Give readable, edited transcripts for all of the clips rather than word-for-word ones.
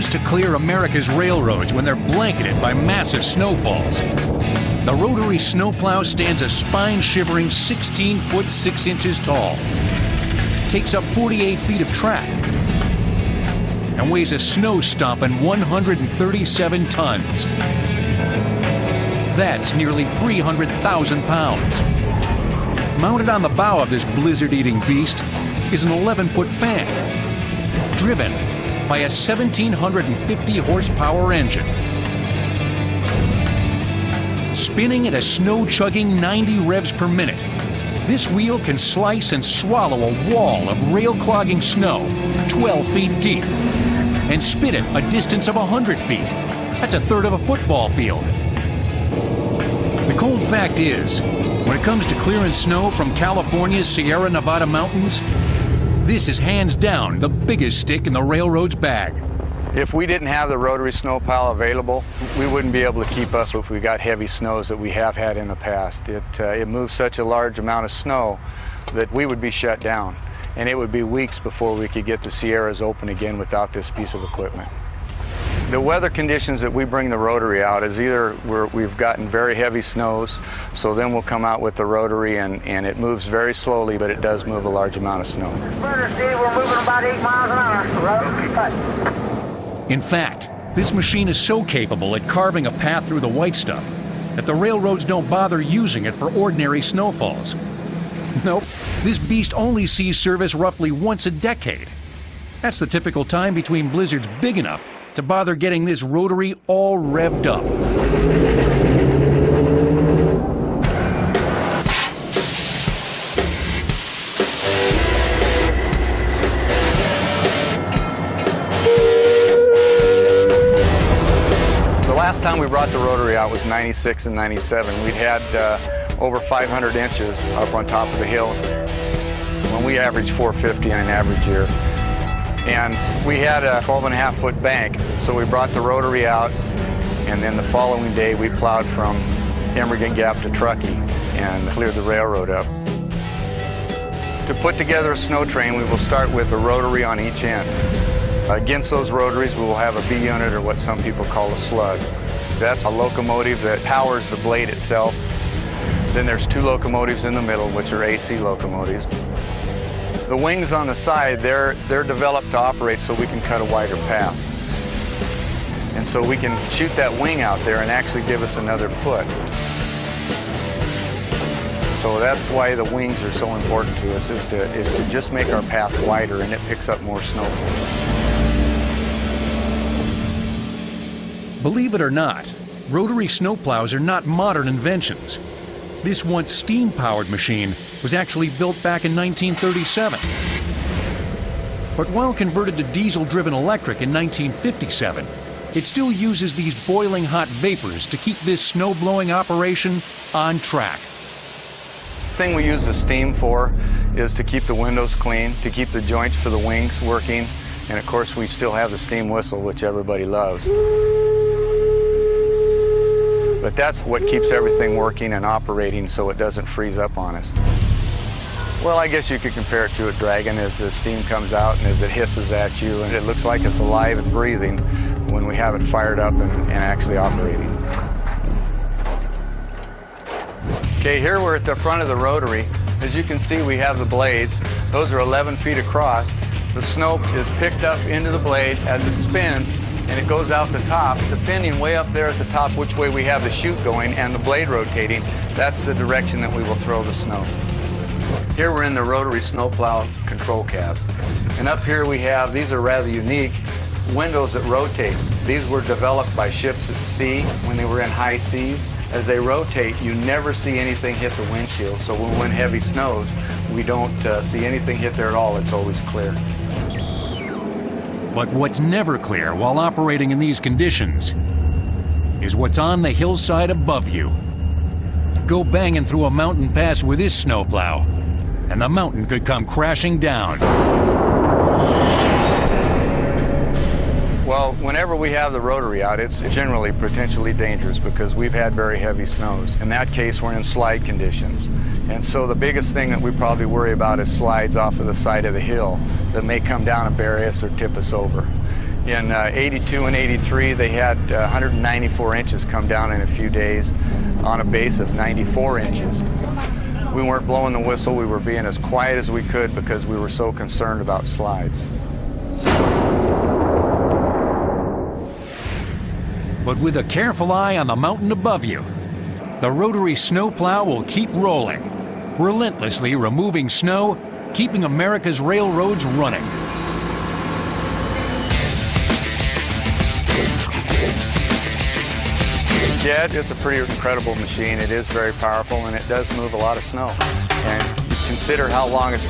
comes to clear America's railroads when they're blanketed by massive snowfalls, the rotary snowplow stands a spine-shivering 16 foot 6 inches tall, takes up 48 feet of track, and weighs a snow-stomping 137 tons. That's nearly 300,000 pounds. Mounted on the bow of this blizzard-eating beast is an 11-foot fan, driven by a 1,750 horsepower engine. Spinning at a snow-chugging 90 revs per minute, this wheel can slice and swallow a wall of rail-clogging snow 12 feet deep and spit it a distance of 100 feet. That's a third of a football field. The cold fact is, when it comes to clearing snow from California's Sierra Nevada mountains, this is hands down the biggest stick in the railroad's bag. If we didn't have the rotary snowplow available, we wouldn't be able to keep up if we got heavy snows that we have had in the past. It moves such a large amount of snow that we would be shut down, and it would be weeks before we could get the Sierras open again without this piece of equipment. The weather conditions that we bring the rotary out is either we've gotten very heavy snows, so then we'll come out with the rotary and it moves very slowly, but it does move a large amount of snow. We're moving about 8 miles an hour. In fact, this machine is so capable at carving a path through the white stuff that the railroads don't bother using it for ordinary snowfalls. Nope, this beast only sees service roughly once a decade. That's the typical time between blizzards big enough to bother getting this rotary all revved up. The last time we brought the rotary out was 96 and 97. We'd had over 500 inches up on top of the hill when we averaged 450 in an average year. And we had a 12.5-foot bank, so we brought the rotary out, and then the following day we plowed from Emigrant Gap to Truckee and cleared the railroad up. To put together a snow train, we will start with a rotary on each end. Against those rotaries, we will have a B unit, or what some people call a slug. That's a locomotive that powers the blade itself. Then there's 2 locomotives in the middle, which are AC locomotives. The wings on the side, they're developed to operate so we can cut a wider path. And so we can shoot that wing out there and actually give us another foot. So that's why the wings are so important to us, is to just make our path wider, and it picks up more snow for us. Believe it or not, rotary snowplows are not modern inventions. This once steam-powered machine was actually built back in 1937. But while converted to diesel-driven electric in 1957, it still uses these boiling hot vapors to keep this snow-blowing operation on track. The thing we use the steam for is to keep the windows clean, to keep the joints for the wings working, and of course we still have the steam whistle, which everybody loves. But that's what keeps everything working and operating so it doesn't freeze up on us. Well, I guess you could compare it to a dragon as the steam comes out and as it hisses at you, and it looks like it's alive and breathing when we have it fired up and actually operating. Okay, here we're at the front of the rotary. As you can see, we have the blades. Those are 11 feet across. The snow is picked up into the blade as it spins, and it goes out the top, depending way up there at the top which way we have the chute going and the blade rotating. That's the direction that we will throw the snow. Here we're in the rotary snowplow control cab. And up here we have, these are rather unique, windows that rotate. These were developed by ships at sea when they were in high seas. As they rotate, you never see anything hit the windshield. So when heavy snows, we don't see anything hit there at all. It's always clear. But what's never clear while operating in these conditions is what's on the hillside above you. Go banging through a mountain pass with this snowplow, and the mountain could come crashing down. Well, whenever we have the rotary out, it's generally potentially dangerous because we've had very heavy snows. In that case, we're in slide conditions. And so the biggest thing that we probably worry about is slides off of the side of the hill that may come down and bury us or tip us over. In 82 and 83, they had 194 inches come down in a few days on a base of 94 inches. We weren't blowing the whistle. We were being as quiet as we could because we were so concerned about slides. But with a careful eye on the mountain above you, the rotary snowplow will keep rolling, relentlessly removing snow, keeping America's railroads running. Yeah, it's a pretty incredible machine. It is very powerful, and it does move a lot of snow. And consider how long it's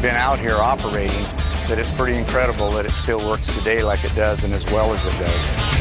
been out here operating, that it's pretty incredible that it still works today like it does and as well as it does.